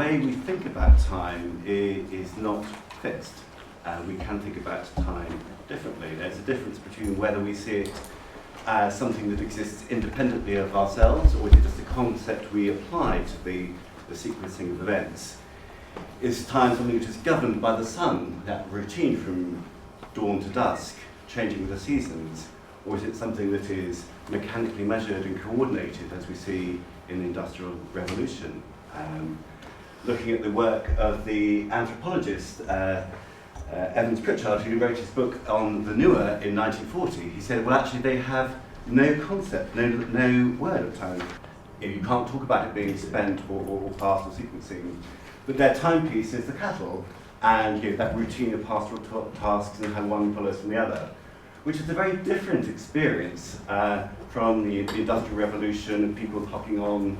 way we think about time is not fixed. We can think about time differently. There's a difference between whether we see it as something that exists independently of ourselves, or is it just a concept we apply to the sequencing of events. Is time something which is governed by the sun, that routine from dawn to dusk, changing with the seasons? Or is it something that is mechanically measured and coordinated, as we see in the Industrial Revolution? Looking at the work of the anthropologist Evans Pritchard, who wrote his book on the Nua in 1940, he said, well, actually, they have no concept, no word of time. You can't talk about it being spent or past or sequencing, but their timepiece is the cattle, and that routine of pastoral tasks and how one follows from the other, which is a very different experience from the Industrial Revolution and people hopping on.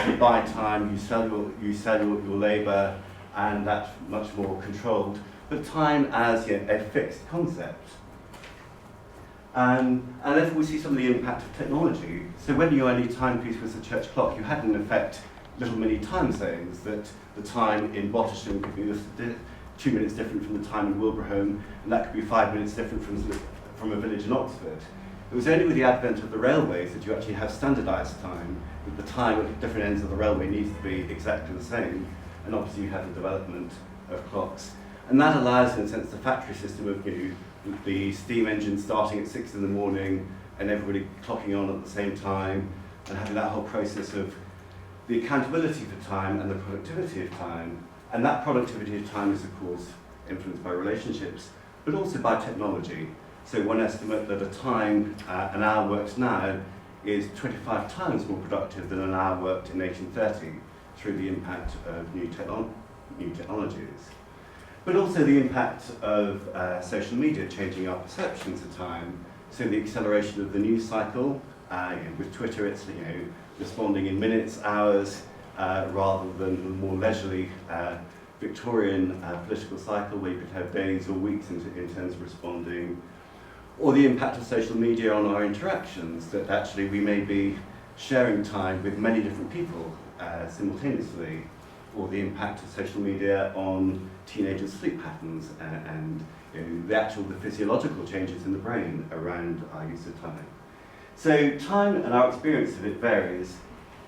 You buy time, you sell your labour, and that's much more controlled. But time as a fixed concept. And therefore we see some of the impact of technology. So when your only timepiece was the church clock, you had in effect little mini time zones that the time in Bottisham could be 2 minutes different from the time in Wilbraham, and that could be 5 minutes different from a village in Oxford. It was only with the advent of the railways that you actually have standardised time, that the time at different ends of the railway needs to be exactly the same, and obviously you have the development of clocks. And that allows, in a sense, the factory system of the steam engine starting at 6 in the morning and everybody clocking on at the same time, and having that whole process of the accountability for time and the productivity of time. And that productivity of time is, of course, influenced by relationships, but also by technology. So one estimate that an hour worked now is 25 times more productive than an hour worked in 1830 through the impact of new technologies. But also the impact of social media changing our perceptions of time. So the acceleration of the news cycle, with Twitter it's responding in minutes, hours, rather than the more leisurely Victorian political cycle where you could have days or weeks in terms of responding. Or the impact of social media on our interactions, that actually we may be sharing time with many different people simultaneously. Or the impact of social media on teenagers' sleep patterns and the physiological changes in the brain around our use of time. So time and our experience of it varies,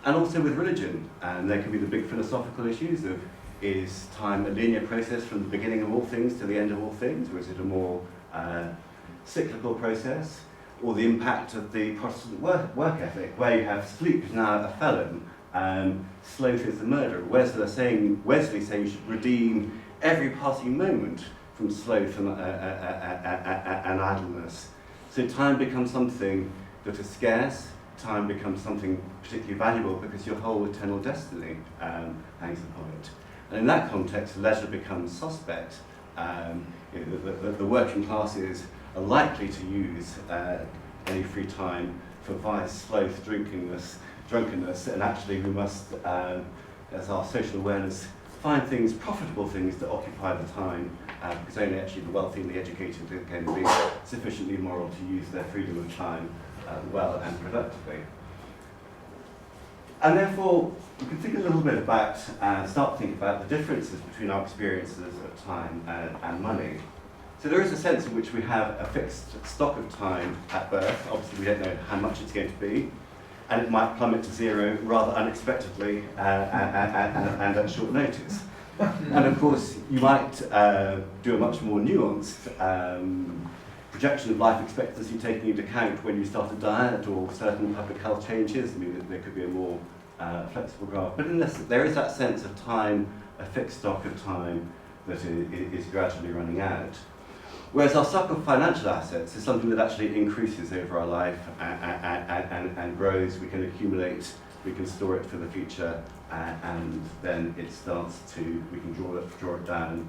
and also with religion. And there can be the big philosophical issues of, is time a linear process from the beginning of all things to the end of all things, or is it a more cyclical process? Or the impact of the Protestant work ethic, where you have sleep is now a felon, sloth is the murderer. Wesley saying you should redeem every passing moment from sloth and idleness. So time becomes something that is scarce, time becomes something particularly valuable because your whole eternal destiny hangs upon it. And in that context, leisure becomes suspect. The working classes are likely to use any free time for vice, sloth, drunkenness, and actually we must, as our social awareness, find things, profitable things to occupy the time, because only actually the wealthy and the educated can be sufficiently moral to use their freedom of time well and productively. And therefore, we can think a little bit about, start to think about the differences between our experiences of time and money. So there is a sense in which we have a fixed stock of time at birth. Obviously, we don't know how much it's going to be, and it might plummet to zero rather unexpectedly and at short notice. And of course, you might do a much more nuanced projection of life expectancy, taking into account when you start a diet or certain public health changes. I mean, there could be a more flexible graph. But unless there is that sense of time, a fixed stock of time that is gradually running out. Whereas our stock of financial assets is something that actually increases over our life and grows. We can accumulate, we can store it for the future, and then it starts to, we can draw it down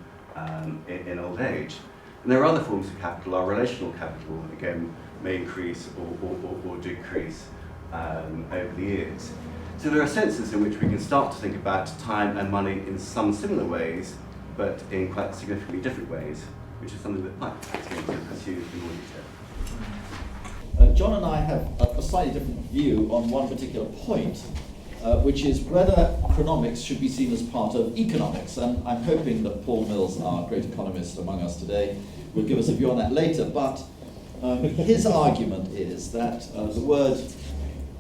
in old age. And there are other forms of capital. Our relational capital, again, may increase or decrease over the years. So there are senses in which we can start to think about time and money in some similar ways, but in quite significantly different ways, which is something that Mike is going to pursue in more detail. John and I have a slightly different view on one particular point, which is whether chronomics should be seen as part of economics. And I'm hoping that Paul Mills, our great economist among us today, will give us a view on that later. But his argument is that the word,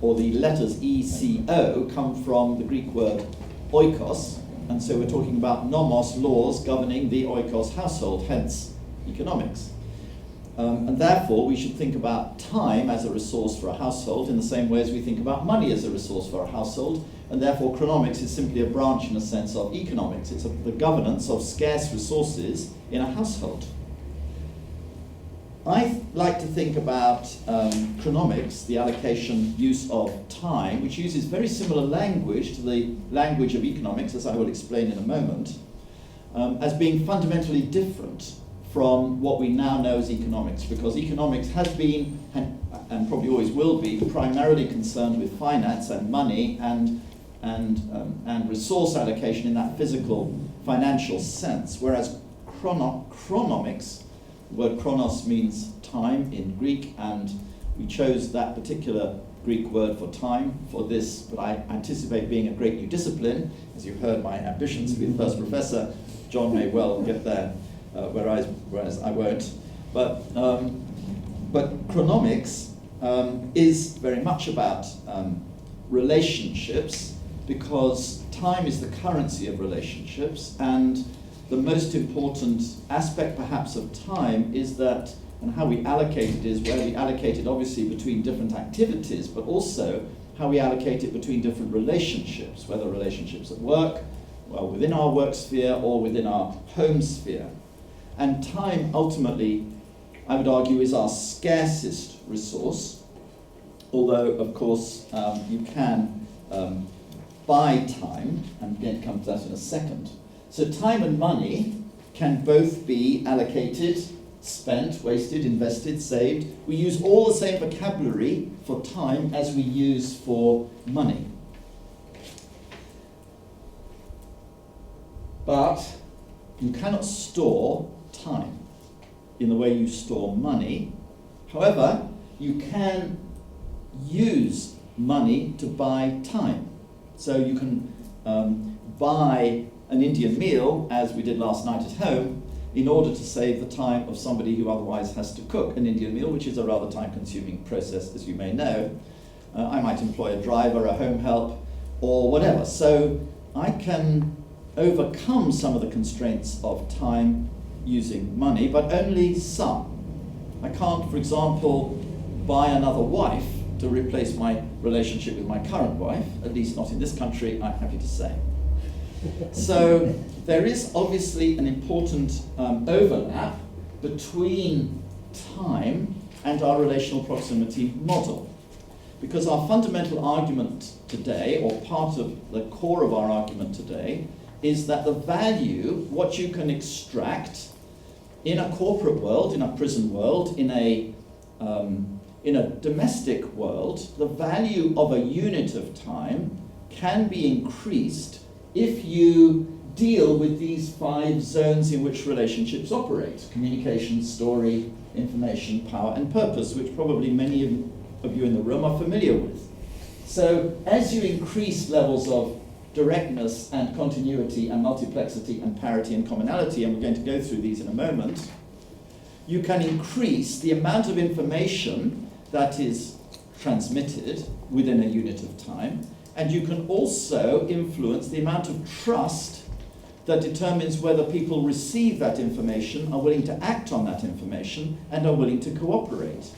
or the letters ECO, come from the Greek word oikos, and so we're talking about nomos, laws governing the oikos household, hence economics. And therefore we should think about time as a resource for a household in the same way as we think about money as a resource for a household, and therefore chronomics is simply a branch in a sense of economics. It's the governance of scarce resources in a household. I like to think about chronomics, the allocation use of time, which uses very similar language to the language of economics, as I will explain in a moment, as being fundamentally different from what we now know as economics, because economics has been, and probably always will be, primarily concerned with finance and money and resource allocation in that physical financial sense, whereas chronomics, the word chronos means time in Greek, and we chose that particular Greek word for time for this, but I anticipate being a great new discipline. As you heard, my ambitions to be the first professor. John may well get there, whereas I won't. But chronomics is very much about relationships, because time is the currency of relationships, and the most important aspect perhaps of time is that, and how we allocate it is where we allocate it obviously between different activities, but also how we allocate it between different relationships, whether relationships at work, well, within our work sphere or within our home sphere. And time ultimately, I would argue, is our scarcest resource, although of course you can buy time, and again come to that in a second. So time and money can both be allocated, spent, wasted, invested, saved. We use all the same vocabulary for time as we use for money. But you cannot store time in the way you store money. However, you can use money to buy time. So you can buy an Indian meal, as we did last night at home, in order to save the time of somebody who otherwise has to cook an Indian meal, which is a rather time-consuming process, as you may know. I might employ a driver, a home help, or whatever. So I can overcome some of the constraints of time using money, but only some. I can't, for example, buy another wife to replace my relationship with my current wife, at least not in this country, I'm happy to say. So there is obviously an important overlap between time and our relational proximity model, because our fundamental argument today, or part of the core of our argument today, is that the value, what you can extract in a corporate world, in a prison world, in a domestic world, the value of a unit of time can be increased if you deal with these 5 zones in which relationships operate: communication, story, information, power, and purpose, which probably many of you in the room are familiar with. So as you increase levels of directness and continuity and multiplexity and parity and commonality, and we're going to go through these in a moment, you can increase the amount of information that is transmitted within a unit of time, and you can also influence the amount of trust that determines whether people receive that information, are willing to act on that information, and are willing to cooperate.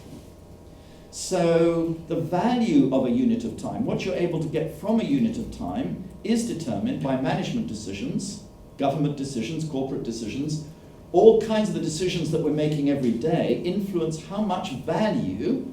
So the value of a unit of time, what you're able to get from a unit of time, is determined by management decisions, government decisions, corporate decisions. All kinds of the decisions that we're making every day influence how much value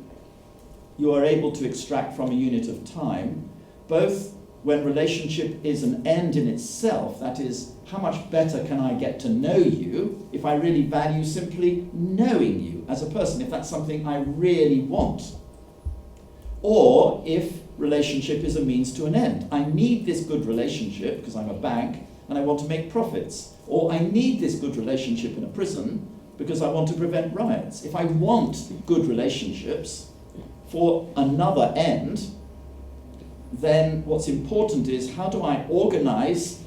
you are able to extract from a unit of time, both when relationship is an end in itself, that is, how much better can I get to know you if I really value simply knowing you as a person, if that's something I really want. Or if relationship is a means to an end. I need this good relationship because I'm a bank and I want to make profits. Or I need this good relationship in a prison because I want to prevent riots. If I want good relationships for another end, then what's important is how do I organize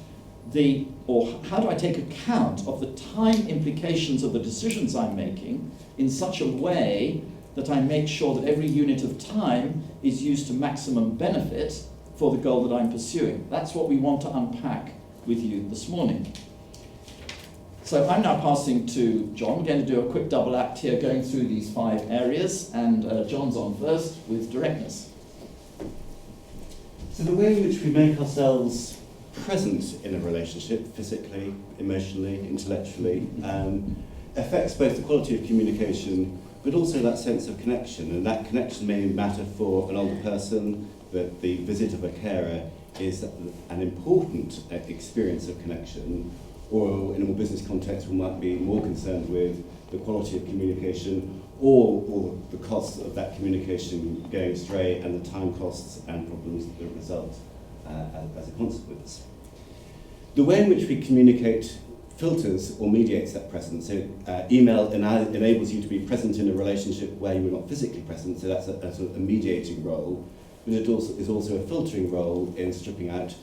how do I take account of the time implications of the decisions I'm making in such a way that I make sure that every unit of time is used to maximum benefit for the goal that I'm pursuing. That's what we want to unpack with you this morning. So I'm now passing to John. We're going to do a quick double act here going through these 5 areas, and John's on first with directness. So the way in which we make ourselves present in a relationship, physically, emotionally, intellectually, affects both the quality of communication but also that sense of connection. And that connection may matter for an older person, but the visit of a carer is an important experience of connection. Or in a more business context, we might be more concerned with the quality of communication or the costs of that communication going astray and the time costs and problems that result as a consequence. The way in which we communicate filters or mediates that presence. So email enables you to be present in a relationship where you are not physically present, so that's a mediating role, but it also is also a filtering role in stripping out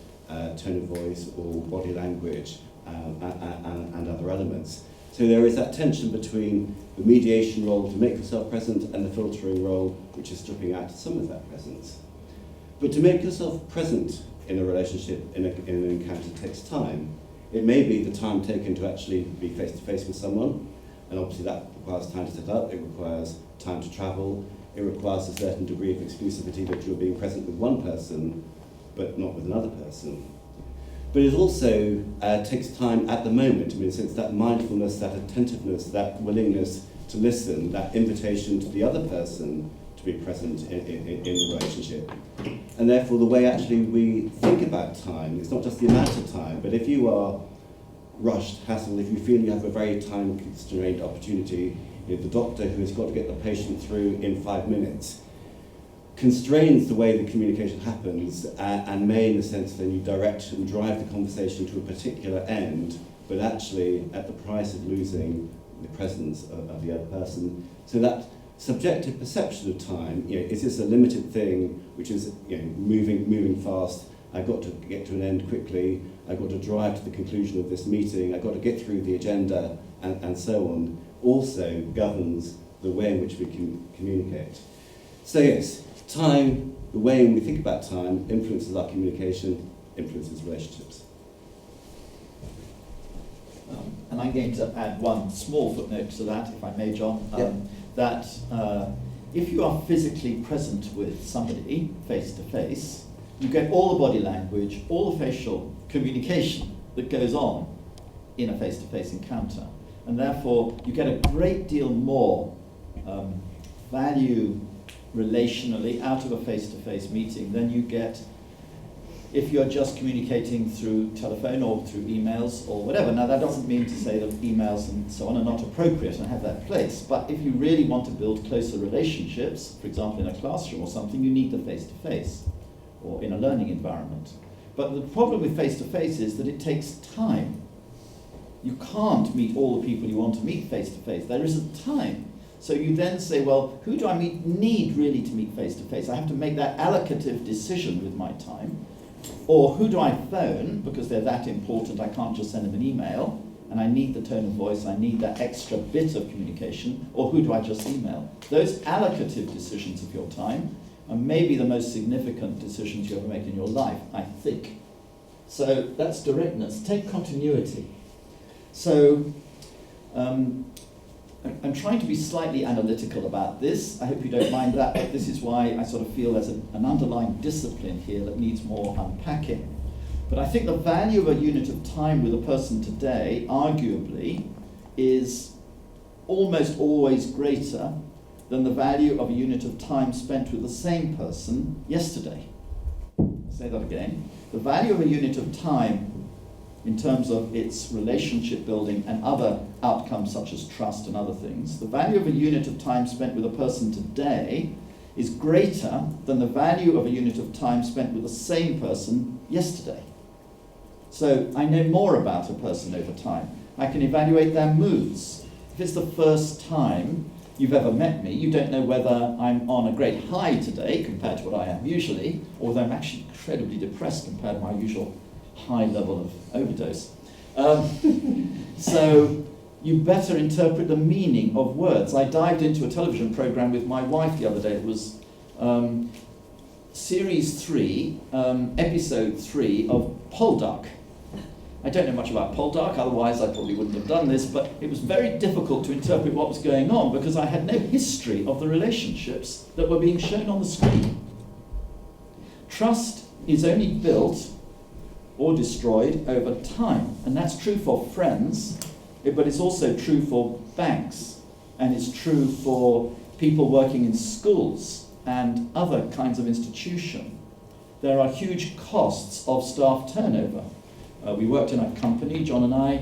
tone of voice or body language and other elements. So there is that tension between the mediation role to make yourself present and the filtering role, which is stripping out some of that presence. But to make yourself present in a relationship, in an encounter, takes time. It may be the time taken to actually be face-to-face with someone, and obviously that requires time to set up, it requires time to travel, it requires a certain degree of exclusivity that you're being present with one person, but not with another person. But it also takes time at the moment. I mean, so it's that mindfulness, that attentiveness, that willingness to listen, that invitation to the other person to be present in the relationship. And therefore, the way actually we think about time, it's not just the amount of time, but if you are rushed, hassled, if you feel you have a very time-constrained opportunity, you know, the doctor who has got to get the patient through in 5 minutes, constrains the way the communication happens and may, in a sense, then you direct and drive the conversation to a particular end, but actually at the price of losing the presence of the other person. So that subjective perception of time, you know, is this a limited thing which is, you know, moving fast? I've got to get to an end quickly. I've got to drive to the conclusion of this meeting. I've got to get through the agenda, and so on. Also governs the way in which we can communicate. So yes, time, the way we think about time, influences our communication, influences relationships. And I'm going to add one small footnote to that, if I may, John. That if you are physically present with somebody face to face, you get all the body language, all the facial communication that goes on in a face-to-face encounter. And therefore, you get a great deal more value relationally out of a face-to-face meeting than you get if you're just communicating through telephone or through emails or whatever. Now, that doesn't mean to say that emails and so on are not appropriate and have their place, but if you really want to build closer relationships, for example, in a classroom or something, you need the face-to-face or in a learning environment. But the problem with face-to-face is that it takes time. You can't meet all the people you want to meet face-to-face. There isn't time. So you then say, well, who do I need really to meet face-to-face? I have to make that allocative decision with my time. Or who do I phone, because they're that important, I can't just send them an email, and I need the tone of voice, I need that extra bit of communication, or who do I just email? Those allocative decisions of your time are maybe the most significant decisions you ever make in your life, I think. So that's directness. Take continuity. So I'm trying to be slightly analytical about this. I hope you don't mind that, but this is why I sort of feel there's an underlying discipline here that needs more unpacking. But I think the value of a unit of time with a person today, arguably, is almost always greater than the value of a unit of time spent with the same person yesterday. I'll say that again. The value of a unit of time in terms of its relationship building and other outcomes such as trust and other things, the value of a unit of time spent with a person today is greater than the value of a unit of time spent with the same person yesterday. So I know more about a person over time. I can evaluate their moods. If it's the first time you've ever met me, you don't know whether I'm on a great high today compared to what I am usually, or whether I'm actually incredibly depressed compared to my usual high level of overdose. So you better interpret the meaning of words. I dived into a television program with my wife the other day. It was Series 3, Episode 3 of Poldark. I don't know much about Poldark, otherwise I probably wouldn't have done this, but it was very difficult to interpret what was going on because I had no history of the relationships that were being shown on the screen. Trust is only built or destroyed over time, and that's true for friends, but it's also true for banks, and it's true for people working in schools and other kinds of institution. There are huge costs of staff turnover. We worked in a company, John and I,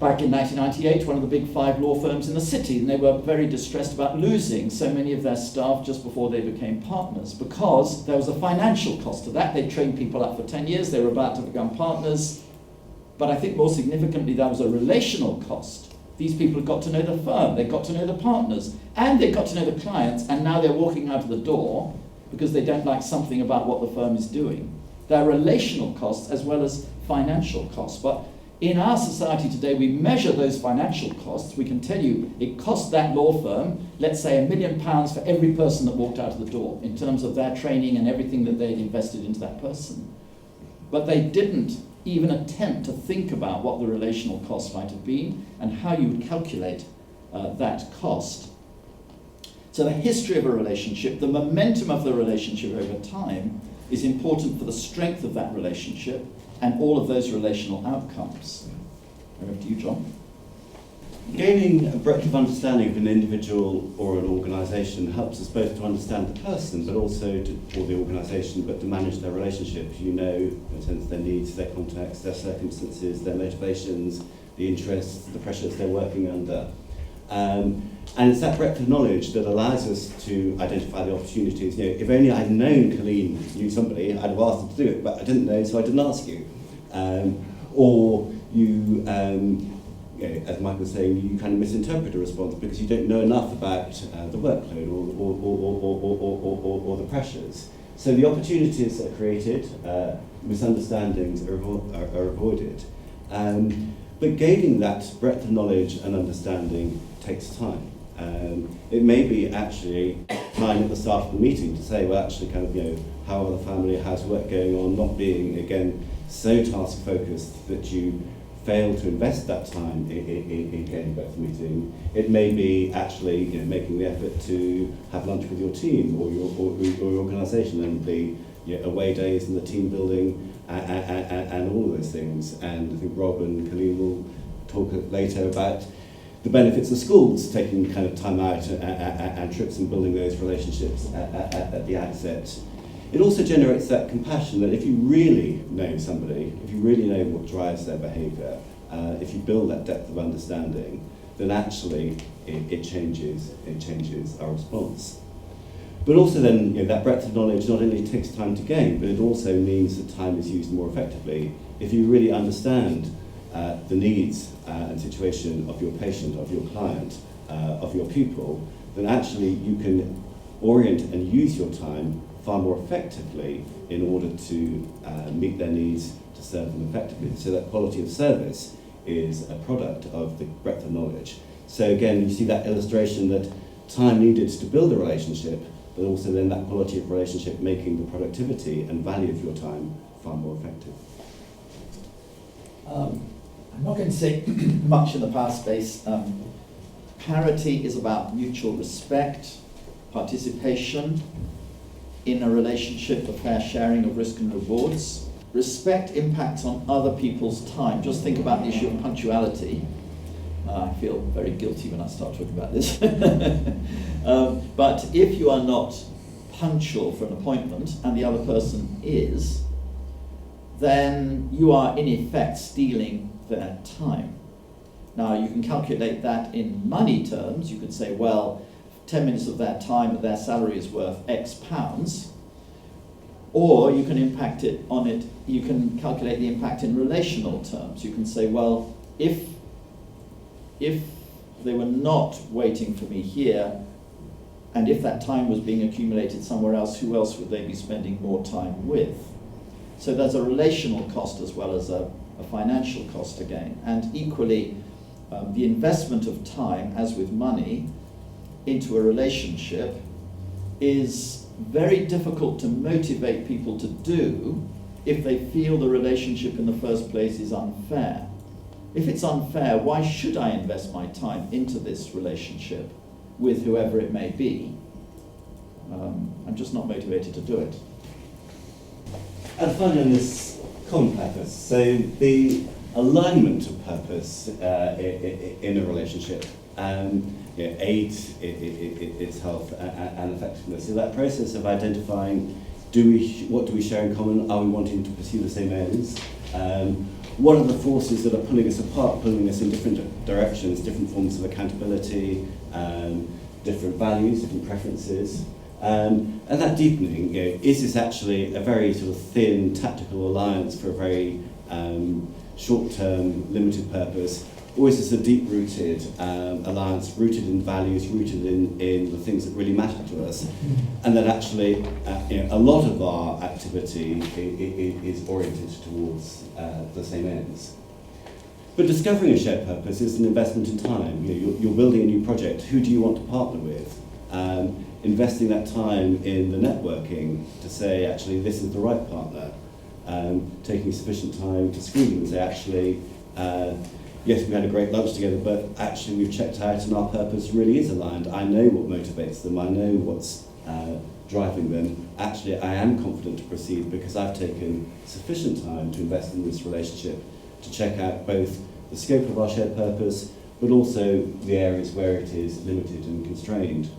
back in 1998, one of the big 5 law firms in the city, and they were very distressed about losing so many of their staff just before they became partners, because there was a financial cost to that. They trained people up for 10 years, they were about to become partners, but I think more significantly there was a relational cost. These people got to know the firm, they got to know the partners, and they got to know the clients, and now they're walking out of the door because they don't like something about what the firm is doing. There are relational costs as well as financial costs, but in our society today we measure those financial costs. We can tell you it cost that law firm, let's say £1 million for every person that walked out of the door in terms of their training and everything that they'd invested into that person. But they didn't even attempt to think about what the relational cost might have been and how you would calculate that cost. So the history of a relationship, the momentum of the relationship over time, is important for the strength of that relationship and all of those relational outcomes. Over to you, John. Gaining a breadth of understanding of an individual or an organisation helps us both to understand the person, but also for the organisation, but to manage their relationships. You know, in a sense, their needs, their contexts, their circumstances, their motivations, the interests, the pressures they're working under. And it's that breadth of knowledge that allows us to identify the opportunities. You know, if only I'd known Colleen knew somebody, I'd have asked her to do it, but I didn't know, so I didn't ask you. Or you as Michael was saying, you kind of misinterpret a response because you don't know enough about the workload or the pressures. So the opportunities are created, misunderstandings are avoided. But gaining that breadth of knowledge and understanding takes time. It may be actually time at the start of the meeting to say, well, actually, kind of, you know, how are the family, how's work going on, not being, again, so task focused that you fail to invest that time in getting back to the meeting. It may be actually, you know, making the effort to have lunch with your team or your organisation, and the, you know, away days and the team building and all of those things. And I think Rob and Colleen will talk later about the benefits of schools taking kind of time out and trips and building those relationships at the outset. It also generates that compassion that if you really know somebody, if you really know what drives their behaviour, if you build that depth of understanding, then actually it changes our response. But also then, you know, that breadth of knowledge not only takes time to gain, but it also means that time is used more effectively. If you really understand the needs and situation of your patient, of your client, of your pupil, then actually you can orient and use your time far more effectively in order to meet their needs, to serve them effectively. So that quality of service is a product of the breadth of knowledge. So again, you see that illustration that time needed to build a relationship, but also then that quality of relationship making the productivity and value of your time far more effective. I'm not going to say much in the power space. Parity is about mutual respect, participation in a relationship, a fair sharing of risk and rewards. Respect impacts on other people's time. Just think about the issue of punctuality. I feel very guilty when I start talking about this. But if you are not punctual for an appointment and the other person is, then you are in effect stealing their time. Now you can calculate that in money terms. You could say, well, 10 minutes of their time at their salary is worth X pounds, or you can impact it on it, you can calculate the impact in relational terms. You can say, well, if they were not waiting for me here, and if that time was being accumulated somewhere else, who else would they be spending more time with? So there's a relational cost as well as a financial cost again. And equally, the investment of time, as with money, into a relationship is very difficult to motivate people to do if they feel the relationship in the first place is unfair. If it's unfair, why should I invest my time into this relationship with whoever it may be? I'm just not motivated to do it. And finally, on this common purpose, so the alignment of purpose in a relationship aids its health and effectiveness. So that process of identifying, what do we share in common? Are we wanting to pursue the same ends? What are the forces that are pulling us apart, pulling us in different directions, different forms of accountability, different values, different preferences? And that deepening, is this actually a very sort of thin tactical alliance for a very short-term, limited purpose, or is this a deep-rooted alliance, rooted in values, rooted in the things that really matter to us, and that actually a lot of our activity is oriented towards the same ends? But discovering a shared purpose is an investment in time. You're building a new project. Who do you want to partner with? Investing that time in the networking to say, actually, this is the right partner. Taking sufficient time to screen and say, actually, yes, we had a great lunch together, but actually we've checked out and our purpose really is aligned. I know what motivates them. I know what's driving them. Actually, I am confident to proceed because I've taken sufficient time to invest in this relationship to check out both the scope of our shared purpose, but also the areas where it is limited and constrained.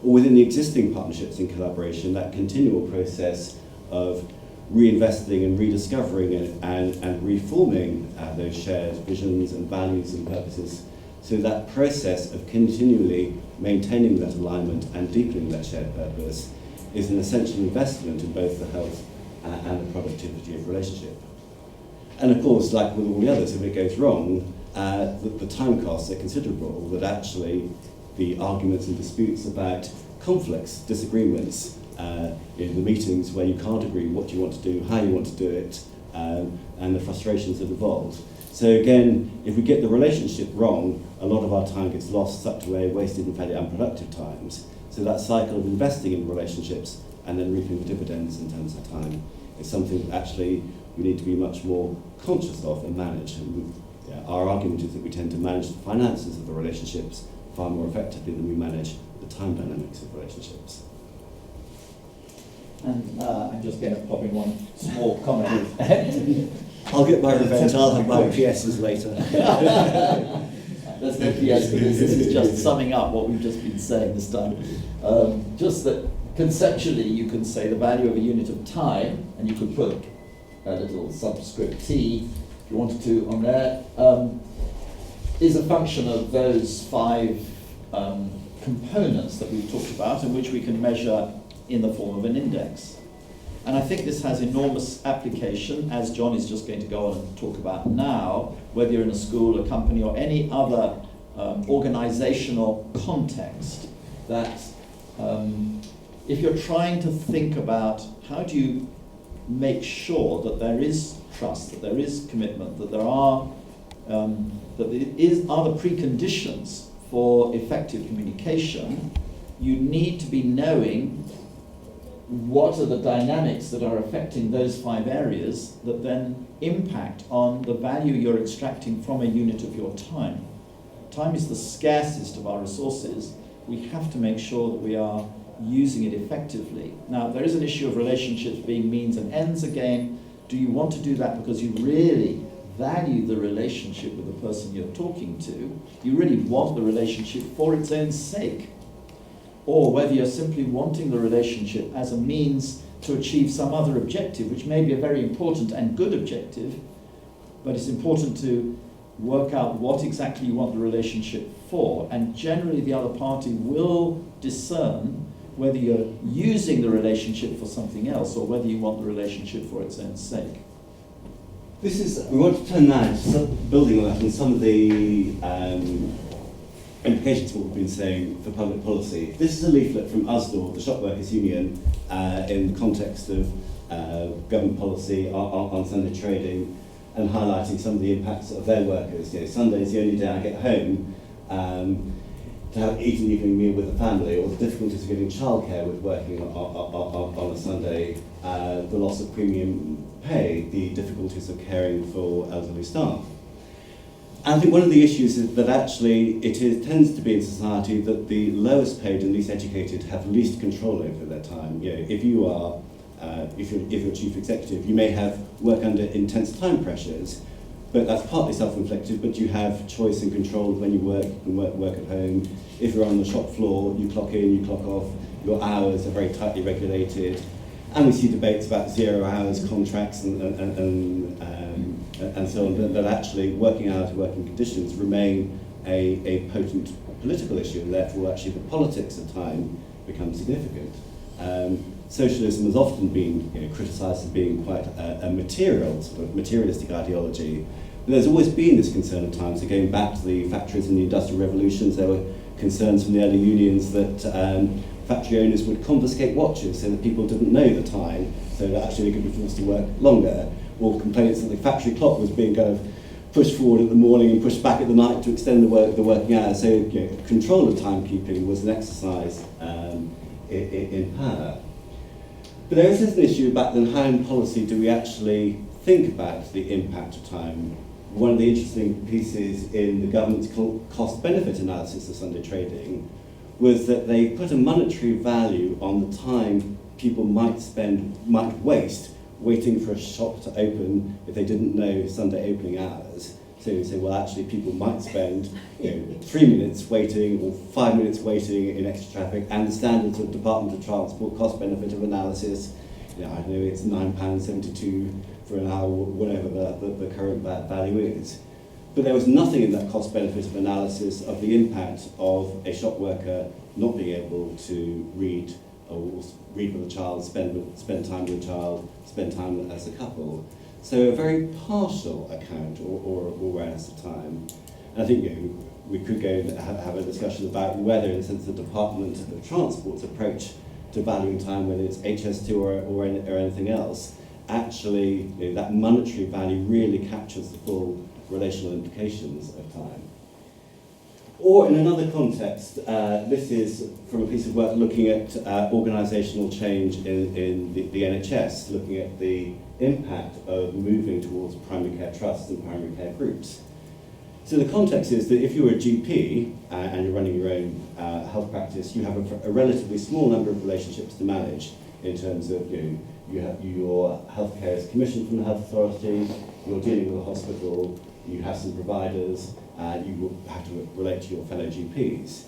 Or within the existing partnerships in collaboration, that continual process of reinvesting and rediscovering and reforming those shared visions and values and purposes. So that process of continually maintaining that alignment and deepening that shared purpose is an essential investment in both the health and the productivity of relationship. And of course, like with all the others, if it goes wrong, the time costs are considerable, that actually the arguments and disputes about conflicts, disagreements, in the meetings where you can't agree what you want to do, how you want to do it, and the frustrations that evolve. So again, if we get the relationship wrong, a lot of our time gets lost, sucked away, wasted in fairly unproductive times. So that cycle of investing in relationships and then reaping the dividends in terms of time is something that actually we need to be much more conscious of and manage. And our argument is that we tend to manage the finances of the relationships far more effectively than we manage the time dynamics of relationships. And I'm just going to pop in one small comment. I'll get my revenge, I'll have my PSs later. There's no PS for this is just summing up what we've just been saying this time. Just that conceptually you can say the value of a unit of time, and you could put a little subscript T, if you wanted to, on there, is a function of those 5 components that we've talked about, and which we can measure in the form of an index. And I think this has enormous application, as John is just going to go on and talk about now, whether you're in a school, a company, or any other organizational context, that if you're trying to think about how do you make sure that there is trust, that there is commitment, that there are are the preconditions for effective communication, you need to be knowing what are the dynamics that are affecting those 5 areas that then impact on the value you're extracting from a unit of your time. Time is the scarcest of our resources. We have to make sure that we are using it effectively. Now, there is an issue of relationships being means and ends again. Do you want to do that because you really value the relationship with the person you're talking to? You really want the relationship for its own sake? Or whether you're simply wanting the relationship as a means to achieve some other objective, which may be a very important and good objective, but it's important to work out what exactly you want the relationship for, and generally the other party will discern whether you're using the relationship for something else or whether you want the relationship for its own sake. We want to turn now to building on that and some of the implications of what we've been saying for public policy. This is a leaflet from USDOR, the Shop Workers Union, in the context of government policy on Sunday trading, and highlighting some of the impacts of their workers. Sunday's the only day I get home to have eat an evening meal with the family, or the difficulties of getting childcare with working on a Sunday, the loss of premium pay, the difficulties of caring for elderly staff. And I think one of the issues is that actually tends to be in society that the lowest paid and least educated have least control over their time. If you're chief executive, you may have work under intense time pressures, but that's partly self-inflicted, but you have choice and control when you work and work at home. If you're on the shop floor, you clock in, you clock off, your hours are very tightly regulated. And we see debates about 0 hours contracts and so on, that actually working hours and working conditions remain a potent political issue, and therefore actually the politics of time becomes significant. Socialism has often been criticised as being quite a materialistic ideology, but there's always been this concern of time. So going back to the factories and the industrial revolutions, there were concerns from the early unions that factory owners would confiscate watches so that people didn't know the time, so that actually they could be forced to work longer, or complaints that the factory clock was being kind of pushed forward in the morning and pushed back at the night to extend the working hours. So control of timekeeping was an exercise in power. But there is an issue about then how in policy do we actually think about the impact of time. One of the interesting pieces in the government's cost-benefit analysis of Sunday trading was that they put a monetary value on the time people might waste waiting for a shop to open if they didn't know Sunday opening hours. So you say, well, actually people might spend 3 minutes waiting or 5 minutes waiting in extra traffic, and the standards of Department of Transport cost-benefit of analysis, I don't know, it's £9.72 for an hour, whatever the current value is. But there was nothing in that cost-benefit of analysis of the impact of a shop worker not being able to read with a child, spend time with a child, spend time as a couple. So a very partial account or awareness of time. And I think we could go and have a discussion about whether, in a sense, the Department of Transport's approach to valuing time, whether it's HS2 or anything else, actually that monetary value really captures the full relational implications of time. Or in another context, this is from a piece of work looking at organisational change in the NHS, looking at the impact of moving towards primary care trusts and primary care groups. So the context is that if you're a GP and you're running your own health practice, you have a relatively small number of relationships to manage in terms of your healthcare is commissioned from the health authority, you're dealing with a hospital, you have some providers, you will have to relate to your fellow GPs.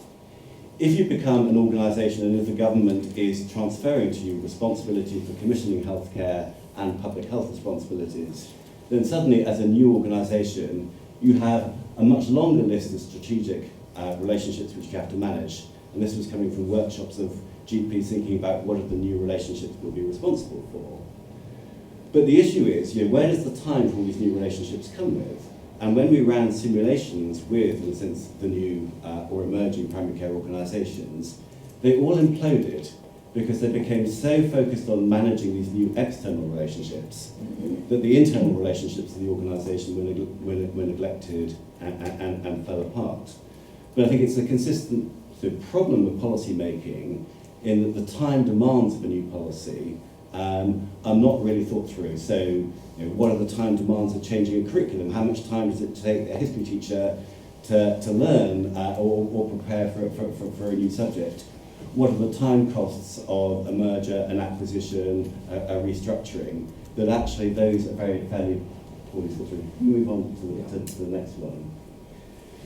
If you become an organisation and if the government is transferring to you responsibility for commissioning healthcare and public health responsibilities, then suddenly as a new organisation you have a much longer list of strategic relationships which you have to manage. And this was coming from workshops of GPs thinking about what are the new relationships we'll be responsible for. But the issue is, where does the time for all these new relationships come with? And when we ran simulations with, in a sense, the new or emerging primary care organisations, they all imploded because they became so focused on managing these new external relationships that the internal relationships of the organisation were neglected and fell apart. But I think it's a consistent problem with policy making in that the time demands of a new policy are not really thought through. So, what are the time demands of changing a curriculum? How much time does it take a history teacher to learn or prepare for a new subject? What are the time costs of a merger, an acquisition, a restructuring? That actually those are fairly poorly thought through. Move on to the next one.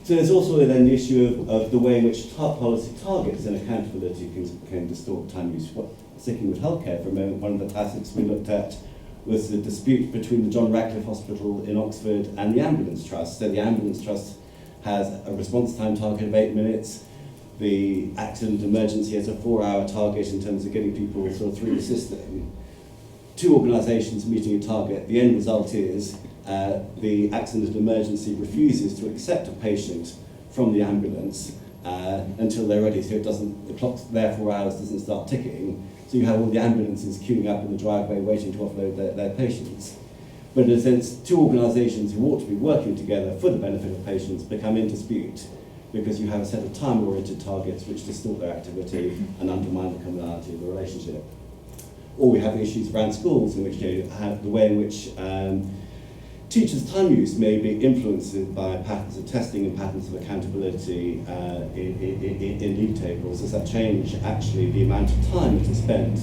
So there's also then the issue of the way in which policy targets and accountability can distort time use. Sticking with healthcare for a moment, one of the classics we looked at was the dispute between the John Radcliffe Hospital in Oxford and the Ambulance Trust. So the Ambulance Trust has a response time target of 8 minutes. The accident emergency has a 4-hour target in terms of getting people sort of through the system. Two organisations meeting a target. The end result is the accident emergency refuses to accept a patient from the ambulance until they're ready, so the clock there 4 hours doesn't start ticking. So you have all the ambulances queuing up in the driveway waiting to offload their patients. But in a sense, two organisations who ought to be working together for the benefit of patients become in dispute because you have a set of time-oriented targets which distort their activity and undermine the commonality of the relationship. Or we have issues around schools in which you have the way in which teachers' time use may be influenced by patterns of testing and patterns of accountability in league tables. Does that change actually the amount of time that is spent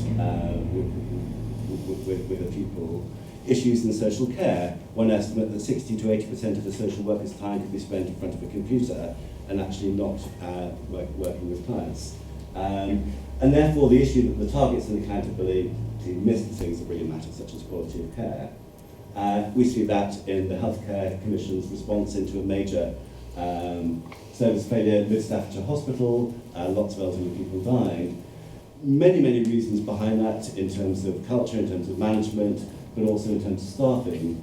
with a pupil? Issues in social care. One estimate that 60 to 80% of a social worker's time could be spent in front of a computer and actually not working with clients. And therefore the issue that the targets and accountability miss the things that really matter, such as quality of care. We see that in the Healthcare Commission's response into a major service failure at Mid-Staffordshire Hospital, lots of elderly people dying. Many, many reasons behind that in terms of culture, in terms of management, but also in terms of staffing.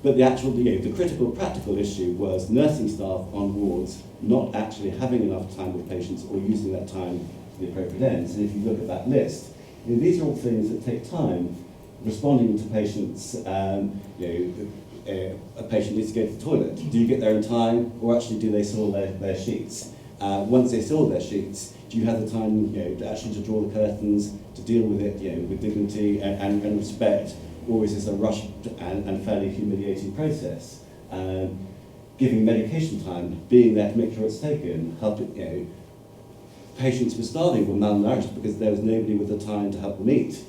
But the actual, the critical practical issue was nursing staff on wards not actually having enough time with patients or using that time to the appropriate ends. And if you look at that list, these are all things that take time. Responding to patients, a patient needs to go to the toilet. Do you get there in time, or actually do they soil their sheets? Once they soil their sheets, do you have the time, to draw the curtains, to deal with it, with dignity and respect, or is this a rushed and fairly humiliating process? Giving medication time, being there to make sure it's taken, helping, patients were starving, were malnourished because there was nobody with the time to help them eat.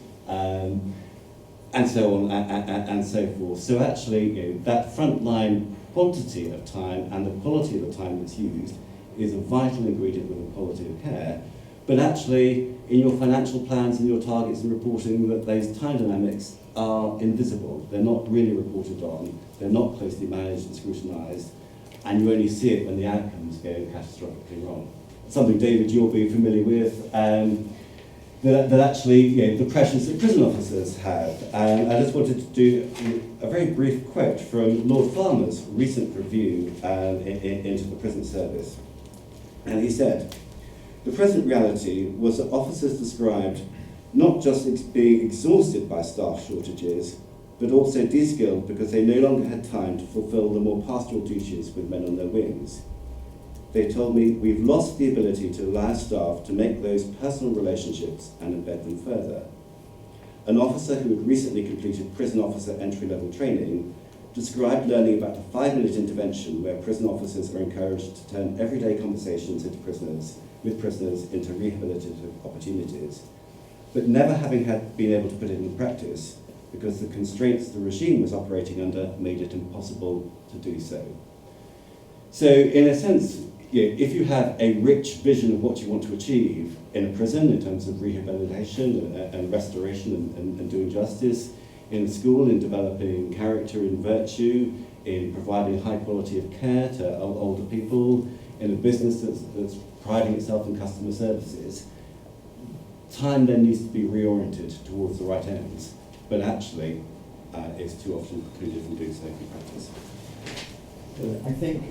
And so on and so forth. So actually, that frontline quantity of time and the quality of the time that's used is a vital ingredient with the quality of care. But actually, in your financial plans and your targets and reporting, that those time dynamics are invisible. They're not really reported on. They're not closely managed and scrutinised, and you only see it when the outcomes go catastrophically wrong. Something, David, you'll be familiar with. That actually, the pressures that prison officers have. I just wanted to do a very brief quote from Lord Farmer's recent review into the prison service. And he said, "The present reality was that officers described not just being exhausted by staff shortages, but also de-skilled because they no longer had time to fulfil the more pastoral duties with men on their wings. They told me, we've lost the ability to allow staff to make those personal relationships and embed them further." An officer who had recently completed prison officer entry-level training described learning about a 5-minute intervention where prison officers are encouraged to turn everyday conversations with prisoners into rehabilitative opportunities, but never having been able to put it into practice because the constraints the regime was operating under made it impossible to do so. So in a sense, if you have a rich vision of what you want to achieve in a prison in terms of rehabilitation and restoration and doing justice, in a school in developing character and virtue, in providing high quality of care to older people, in a business that's priding itself in customer services, time then needs to be reoriented towards the right ends, but actually is too often precluded from doing so in practice. I think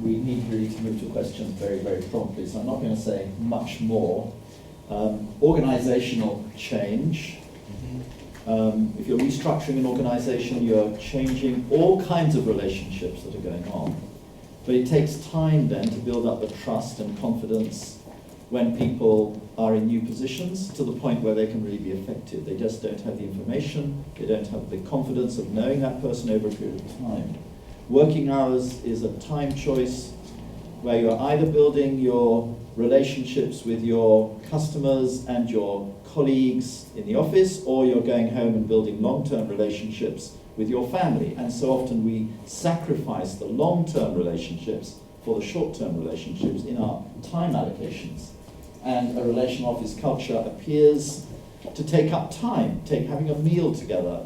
we need really to move to questions very, very promptly, so I'm not going to say much more. Organisational change. If you're restructuring an organisation, you're changing all kinds of relationships that are going on. But it takes time then to build up the trust and confidence when people are in new positions to the point where they can really be effective. They just don't have the information, they don't have the confidence of knowing that person over a period of time. Working hours is a time choice where you're either building your relationships with your customers and your colleagues in the office, or you're going home and building long-term relationships with your family. And so often we sacrifice the long-term relationships for the short-term relationships in our time allocations. And a relational office culture appears to take up time, having a meal together,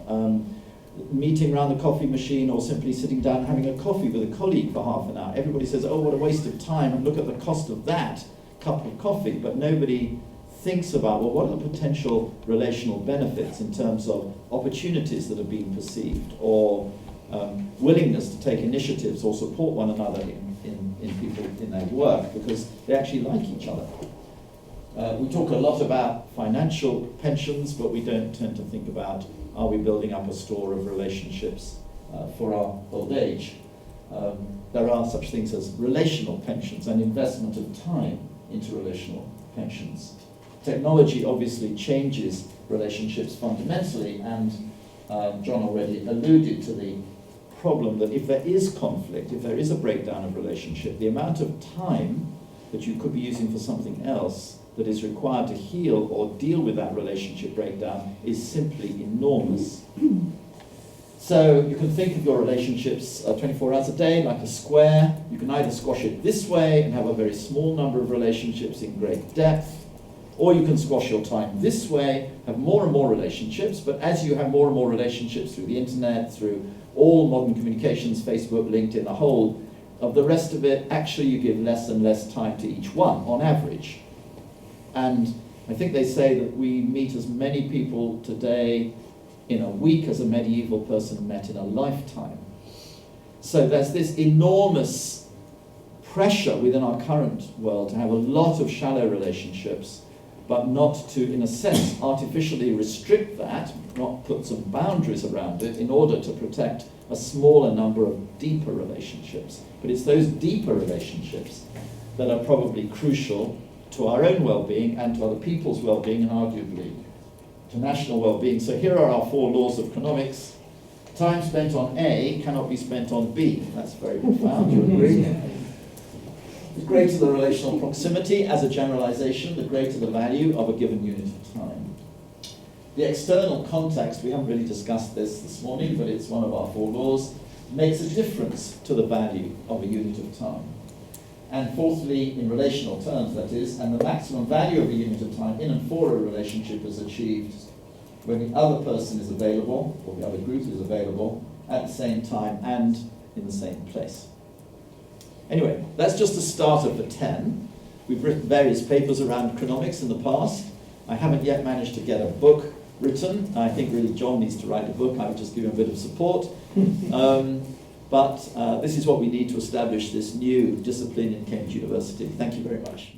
meeting around the coffee machine, or simply sitting down and having a coffee with a colleague for half an hour. Everybody says, oh, what a waste of time, and look at the cost of that cup of coffee, but nobody thinks about, well, what are the potential relational benefits in terms of opportunities that are being perceived, or willingness to take initiatives or support one another in in people in their work because they actually like each other. We talk a lot about financial pensions, but we don't tend to think about, are we building up a store of relationships for our old age? There are such things as relational pensions and investment of time into relational pensions. Technology obviously changes relationships fundamentally, and John already alluded to the problem that if there is conflict, if there is a breakdown of relationship, the amount of time that you could be using for something else that is required to heal or deal with that relationship breakdown is simply enormous. So you can think of your relationships 24 hours a day like a square. You can either squash it this way and have a very small number of relationships in great depth, or you can squash your time this way, have more and more relationships, but as you have more and more relationships through the internet, through all modern communications, Facebook, LinkedIn, the whole of the rest of it, actually you give less and less time to each one on average. And I think they say that we meet as many people today in a week as a medieval person met in a lifetime. So there's this enormous pressure within our current world to have a lot of shallow relationships, but not to, in a sense, artificially restrict that, not put some boundaries around it in order to protect a smaller number of deeper relationships. But it's those deeper relationships that are probably crucial to our own well-being and to other people's well-being, and arguably to national well-being. So here are our 4 laws of Chronomics. Time spent on A cannot be spent on B. That's very profound, you agree? The greater the relational proximity as a generalization, the greater the value of a given unit of time. The external context, we haven't really discussed this morning, but it's one of our 4 laws, makes a difference to the value of a unit of time. And fourthly, in relational terms, that is, and the maximum value of a unit of time in and for a relationship is achieved when the other person is available, or the other group is available, at the same time and in the same place. Anyway, that's just the start of the 10. We've written various papers around Chronomics in the past. I haven't yet managed to get a book written. I think really John needs to write a book. I would just give him a bit of support. But this is what we need to establish this new discipline in Cambridge University. Thank you very much.